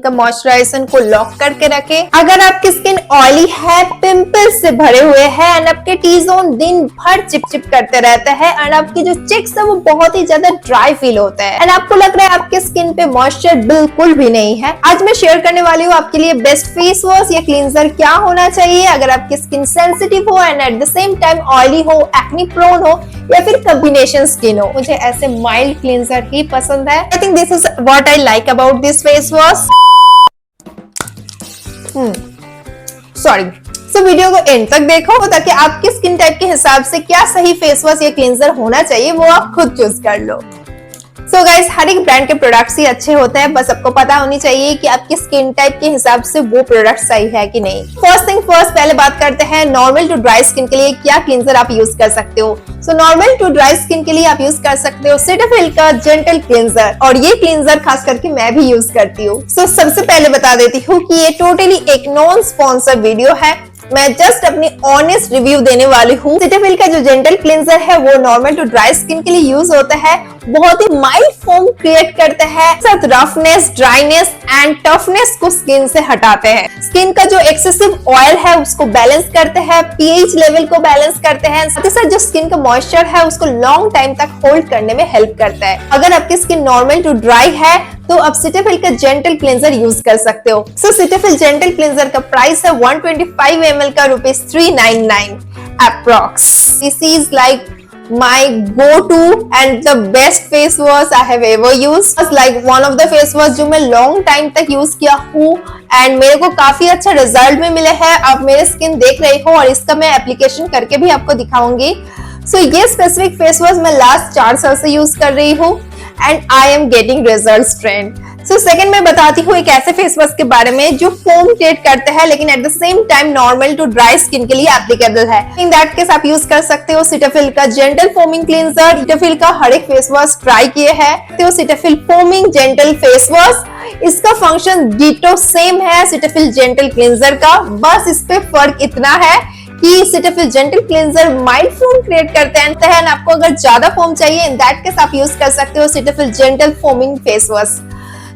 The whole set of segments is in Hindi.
का मॉइस्चराइजर को लॉक करके रखें। अगर आपकी स्किन ऑयली है, पिंपल्स से भरे हुए हैं एंड आपके टी जोन दिन भर चिपचिप करते रहते हैं एंड आपकी जो चिक्स है वो बहुत ही ज्यादा ड्राई फील होता है एंड आपको लग रहा है आपके स्किन पे मॉइस्चर बिल्कुल भी नहीं है, आज मैं शेयर करने वाली हूँ आपके लिए बेस्ट फेस वॉश या क्लींजर क्या होना चाहिए अगर आपकी स्किन सेंसिटिव हो and eight the same time oily हो, एक्ने प्रोन हो या फिर कॉम्बिनेशन स्किन हो। मुझे ऐसे माइल्ड क्लींजर ही पसंद है। I think this is what I like about this face wash. Sorry, so video को एंड तक देखो ताकि आपकी स्किन टाइप के हिसाब से क्या सही फेस वॉश या क्लींजर होना चाहिए वो आप खुद चूज कर लो। सो गाइस, हर एक ब्रांड के प्रोडक्ट्स ही अच्छे होते हैं, बस आपको पता होनी चाहिए कि आपकी स्किन टाइप के हिसाब से वो प्रोडक्ट सही है कि नहीं। फर्स्ट थिंग फर्स्ट, पहले बात करते हैं नॉर्मल टू ड्राई स्किन के लिए क्या क्लींजर आप यूज कर सकते हो। So normal to dry skin के लिए आप यूज कर सकते हो सेटाफिल का जेंटल क्लींजर और ये क्लींजर खास करके मैं भी यूज करती हूँ। सो सबसे पहले बता देती हूँ कि ये टोटली एक नॉन स्पॉन्सर वीडियो है, मैं जस्ट अपनी ऑनेस्ट रिव्यू देने वाली हूँ। सेटाफिल का जो जेंटल क्लींजर है वो नॉर्मल टू ड्राई स्किन के लिए यूज होता है, बहुत ही माइल्ड फोम क्रिएट करते हैं, साथ रफनेस, ड्राइनेस एंड टफनेस को स्किन से हटाते हैं। स्किन का जो एक्सेसिव ऑयल है उसको बैलेंस करते हैं, पीएच लेवल को बैलेंस करते हैं, साथ ही साथ जो स्किन का मॉइस्चर है उसको लॉन्ग टाइम तक होल्ड करने में हेल्प करता है। अगर आपकी स्किन नॉर्मल टू ड्राई है तो आप सेटाफिल का जेंटल क्लींजर यूज कर सकते हो। सो सेटाफिल जेंटल क्लींजर का प्राइस है 125 ml का ₹399 approx. This is like my go-to and the best face wash I have ever used. It's like one of the face wash जो मैं long time तक यूज किया हूँ एंड मेरे को काफी अच्छा रिजल्ट में मिले हैं। आप मेरे स्किन देख रही हो और इसका मैं एप्लीकेशन करके भी आपको दिखाऊंगी। सो ये स्पेसिफिक फेस वॉश मैं लास्ट 4 साल से यूज कर रही हूँ and I am getting results friend. So second मैं बताती हूँ एक ऐसे फेस वॉश के बारे में जो फोम क्रिएट करते हैं लेकिन at the same time normal to dry skin के लिए एप्लीकेबल है। इन दैट केस आप यूज कर सकते हो सेटाफिल का जेंटल फोमिंग क्लींजर। सेटाफिल का हर एक फेस वॉश ट्राई किए हैं तो Cetaphil foaming gentle face wash, इसका फंक्शन डिटो सेम है सेटाफिल जेंटल क्लींजर का, बस इस पे फर्क इतना है कि Cetaphil gentle cleanser mild foam create करते हैं। आपको अगर ज्यादा फोम चाहिए इन दैट केस आप यूज कर सकते हो Cetaphil gentle foaming face wash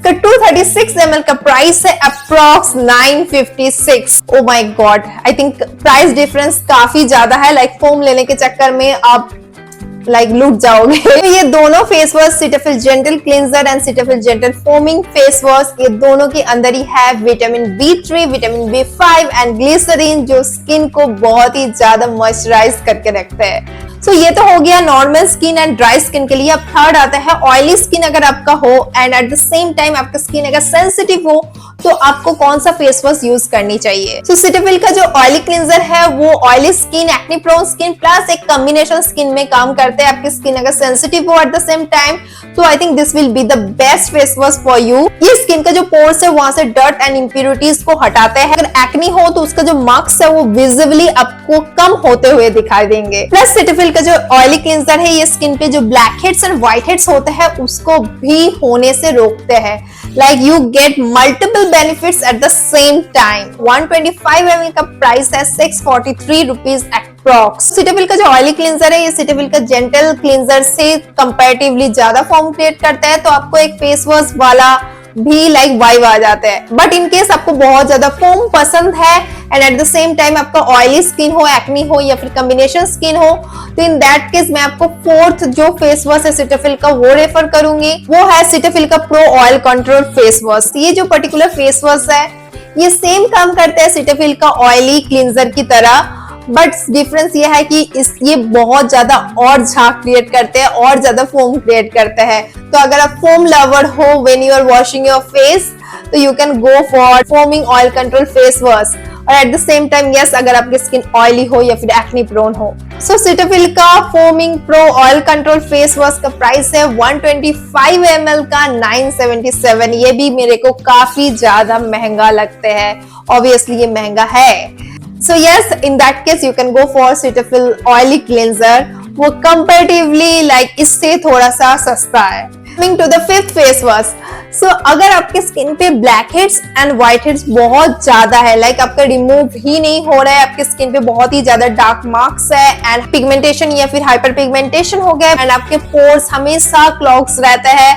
का 236 ml का प्राइस है approx 956। Oh my God, I think price difference काफी ज्यादा है, लाइक फोम लेने के चक्कर में आप लूट जाओगे। तो ये दोनों face wash Cetaphil gentle cleanser and Cetaphil gentle foaming face wash, ये दोनों के अंदर ही है vitamin B3, vitamin B5 and glycerin जो स्किन को बहुत ही ज्यादा मॉइस्चराइज करके रखते हैं। सो ये तो हो गया normal skin and dry skin के लिए। अब थर्ड आता है ऑयली स्किन अगर आपका हो and eight the same time आपका स्किन अगर सेंसिटिव हो तो आपको कौन सा फेस वॉश यूज करनी चाहिए। सो सेटाफिल का जो ऑयली क्लींजर है वो oily skin, acne prone skin plus एक कॉम्बिनेशन स्किन में काम करते हैं। आपकी स्किन अगर सेंसिटिव हो एट द सेम टाइम तो I think this will be the best face wash for you. ये स्किन का जो पोर्स है वहां से डर्ट एंड इम्प्यूरिटीज को हटाते हैं। अगर एक्ने हो तो उसका जो मार्क्स है वो विजिबली आपको कम होते हुए दिखाई देंगे। प्लस सेटाफिल का जो ऑयली क्लींजर है ये स्किन पे जो black heads and white heads होते हैं उसको भी होने से रोकते हैं। Like you get multiple benefits eight the same time. 125 ml का प्राइस है ₹643 अप्रॉक्स। सेटाफिल का जो ऑयली क्लींजर है ये सेटाफिल का जेंटल क्लींजर से कंपैरेटिवली ज्यादा फोम क्रिएट करता है तो आपको एक फेस वॉश वाला भी लाइक वाइब आ जाता है। बट इन केस आपको बहुत ज्यादा फोम पसंद है and eight the same time आपका ऑयली स्किन हो, एक्नी हो या फिर कॉम्बिनेशन स्किन हो तो इन दैट केस मैं आपको फोर्थ जो फेस वॉश है सेटाफिल का वो रेफर करूंगी, वो है सेटाफिल का pro oil control face wash. ये जो पर्टिकुलर फेस वॉश है ये सेम काम करता है सेटाफिल का ऑयली क्लींजर की तरह, बट डिफरेंस ये है कि ये बहुत ज्यादा और झाग क्रिएट करते हैं और ज्यादा फोम क्रिएट करते हैं। तो अगर आप फोम लवर हो when you are washing your face तो you can go for foaming oil control face wash. और at the same time yes, अगर आपकी स्किन ऑयली हो या फिर एक्ने प्रोन हो। सो सेटाफिल का foaming pro oil control face wash का प्राइस है 125 ml का 977। ये भी मेरे को काफी ज्यादा महंगा लगते हैं, ऑब्वियसली ये महंगा है। So yes, in that case you can go for Cetaphil oily cleanser, वो comparatively like इससे थोड़ा सा सस्ता है। Coming to the fifth face wash, so अगर आपके स्किन पे black heads and white heads बहुत ज्यादा है, लाइक आपका रिमूव ही नहीं हो रहा है, आपके स्किन पे बहुत ही ज्यादा डार्क मार्क्स है एंड पिगमेंटेशन या फिर हाइपर पिगमेंटेशन हो गया एंड आपके पोर्स हमेशा क्लॉग्स रहते हैं,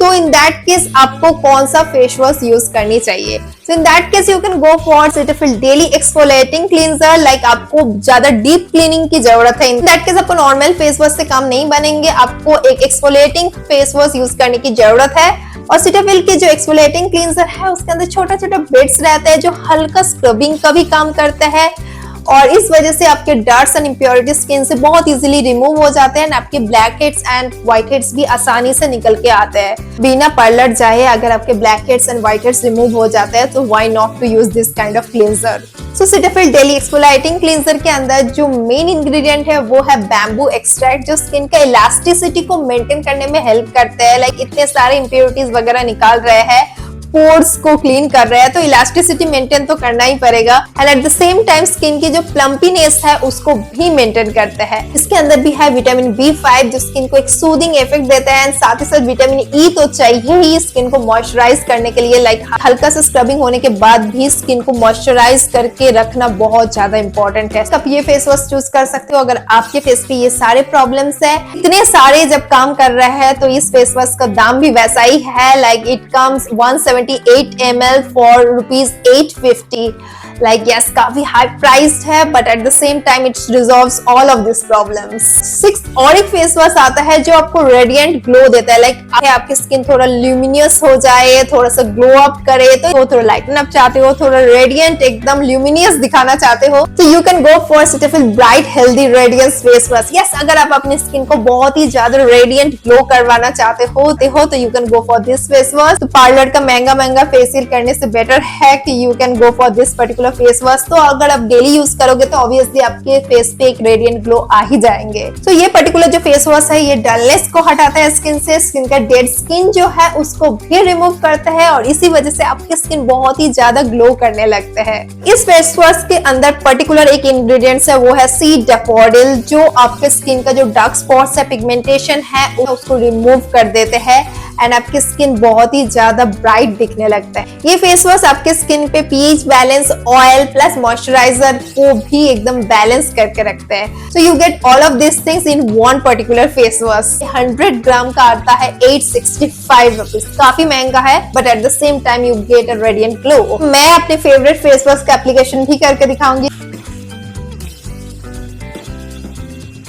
तो इन दैट केस आपको कौन सा फेस वॉश यूज करनी चाहिए? So in that case you can go for Cetaphil daily exfoliating cleanser. Like आपको ज्यादा डीप क्लीनिंग की जरूरत है। In that case आपको नॉर्मल फेस वॉश से काम नहीं बनेंगे, आपको एक एक्सफोलिएटिंग फेस वॉश यूज करने की जरूरत है। और Cetaphil के जो एक्सफोलिएटिंग क्लींजर है उसके अंदर छोटा छोटा बिट्स रहते हैं जो हल्का स्क्रबिंग का भी काम करते हैं और इस वजह से आपके डर्ट्स एंड इम्प्योरिटी स्किन से बहुत इजीली रिमूव हो जाते हैं। आपके black heads and white heads भी आसानी से निकल के आते हैं बिना पार्लर जाए। अगर आपके black heads and white heads remove हो जाते हैं तो why not to use this kind of cleanser. So Cetaphil daily exfoliating cleanser के अंदर जो मेन इंग्रेडिएंट है वो है बैम्बू एक्सट्रैक्ट, जो स्किन का इलास्टिसिटी को मेंटेन करने में हेल्प करते हैं। लाइक इतने सारे इम्प्योरिटीज वगैरह निकाल रहे हैं, पोर्स को क्लीन कर रहे हैं, तो इलास्टिसिटी मेंटेन तो करना ही पड़ेगा। And eight the same time skin की जो प्लम्पीनेस है उसको भी मेंटेन करते हैं। इसके अंदर भी है विटामिन B5 जो स्किन को एक सूदिंग इफेक्ट देता है। एंड साथ ही साथ विटामिन E तो चाहिए ही स्किन को मॉइस्चराइज करने के लिए। लाइक हल्का सा स्क्रबिंग होने के बाद भी स्किन को मॉइस्चराइज करके रखना बहुत ज्यादा इंपॉर्टेंट है। आप ये फेस वॉश चूज कर सकते हो अगर आपके फेस पे ये सारे प्रॉब्लम्स है। इतने सारे जब काम कर रहे हैं तो इस फेस वॉश का दाम भी वैसा ही है। Like it comes 178 ml for ₹850। Like yes, काफी हाई प्राइस्ड है but at the same time it resolves all of this problems. 6th और एक फेस वॉश आता है जो आपको रेडिएंट ग्लो देता है। लाइक आपकी स्किन थोड़ा ल्यूमिनियस हो जाए, थोड़ा सा ग्लो अप करे, तो थोड़ा लाइटन अप चाहते हो, थोड़ा रेडिएंट एकदम ल्यूमिनियस दिखाना चाहते हो तो you can go for Cetaphil bright healthy radiance face wash. Yes, अगर आप अपनी स्किन को बहुत ही ज्यादा रेडिएंट ग्लो करवाना चाहते हो तो you can go for this face wash. तो पार्लर का महंगा फेशियल करने से बेटर है कि you can go for this particular face wash. तो अगर आप डेली यूज करोगे तो ऑब्वियसली आपके फेस पे एक रेडिएंट ग्लो आ ही जाएंगे। तो ये पर्टिकुलर जो फेस वॉश है ये डलनेस को हटाता है स्किन से, स्किन का डेड स्किन जो है उसको भी रिमूव करता है और इसी वजह से आपकी स्किन बहुत ही ज्यादा ग्लो करने लगते हैं। इस फेस वॉश के अंदर पर्टिकुलर एक इंग्रेडिएंट्स है वो है सीड डैफोडिल, जो आपके स्किन का जो डार्क स्पॉट्स है, पिगमेंटेशन है उसको रिमूव कर देते हैं एंड आपकी स्किन बहुत ही ज्यादा ब्राइट दिखने लगता है। ये फेस वॉश आपके स्किन पे pH balance, oil plus moisturiser को भी एकदम बैलेंस करके रखते हैं। So you get all of this things in one particular face wash. 100 ग्राम का आता है 865 रुपीज, काफी महंगा है but at the same time you get a radiant glow. मैं अपने फेवरेट फेस वॉश का एप्लीकेशन भी करके दिखाऊंगी।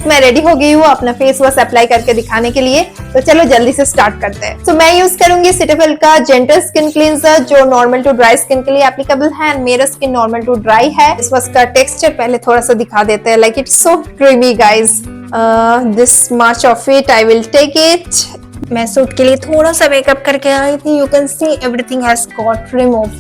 मैं रेडी हो गई हूँ अपना फेस वॉश अप्लाई करके दिखाने के लिए, तो चलो जल्दी से स्टार्ट करते हैं। तो मैं यूज करूंगी Cetaphil का जेंटल स्किन क्लींजर जो नॉर्मल टू ड्राई स्किन के लिए एप्लीकेबल है एंड मेरा स्किन नॉर्मल टू ड्राई है। इस वॉश का टेक्सचर पहले थोड़ा सा दिखा देते हैं। Like it's so creamy guys, this much of it I will take it. मैं सूट के लिए थोड़ा सा मेकअप करके आई थी। You can see everything has got remove.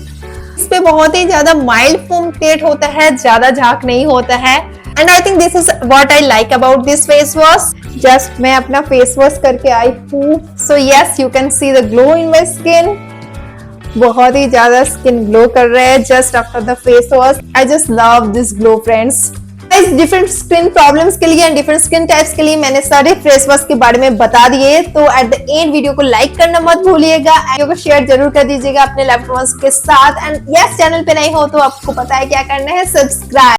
इस पे बहुत ही ज्यादा माइल्ड फोम क्रिएट होता है, ज्यादा झाग नहीं होता है। And I think this is what I like about this face wash. Just मैं अपना face wash करके आई हूँ। So yes, you can see the glow in my skin. बहुत ही ज्यादा स्किन ग्लो कर रहे हैं just after the face wash. I just love this glow, friends. Guys, different skin problems के लिए and different skin types के लिए मैंने सारे फेस वॉश के बारे में बता दिए। तो at the end वीडियो को लाइक करना मत भूलिएगा, वीडियो को शेयर जरूर कर दीजिएगा अपने लव्ड वंस के साथ। एंड yes, चैनल पे नहीं हो तो आपको पता है क्या करना है, सब्सक्राइब।